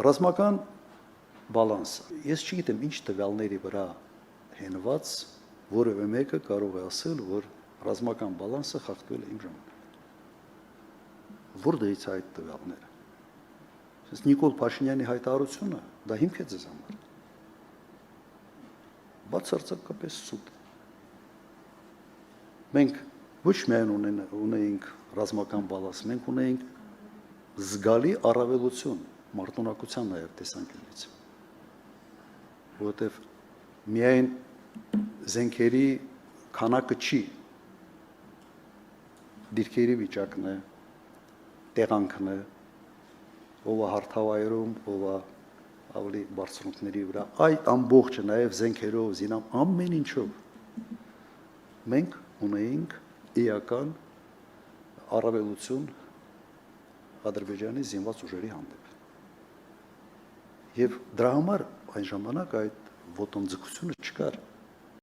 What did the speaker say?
Ռազմական բալանսը։ Ես չգիտեմ ինչ տվյալների վրա հենված որևէ մեկը կարող է ասել, որ ռազմական բալանսը խախտվել է իմ ժամանակ։ Որտեղից է այդ տվյալները։ Ես Նիկոլ Փաշինյանի հայտարարությունը դա հիմք է ձեզ համար։ Բացարձակապես սուտ։ Մենք ոչ միայն ունեինք ռազմական բալանս, մենք ունեինք զգալի առավելություն մարտունակության նաև տեսանկյունից, որովհետև միայն զենքերի քանակը չի, դիրքերի վիճակն է, տեղանքն է, ով է հարթավայրում, ով է ավելի բարձրությունների վրա, այդ ամբողջը նաև զենքերով, զինամ ամեն ինչով մենք ունեինք էական առավելություն Ադրբեջանի զինված ուժերի հանդեպ։ Եվ դրա համար այն ժամանակ այդ ոտնձգությունը չկար։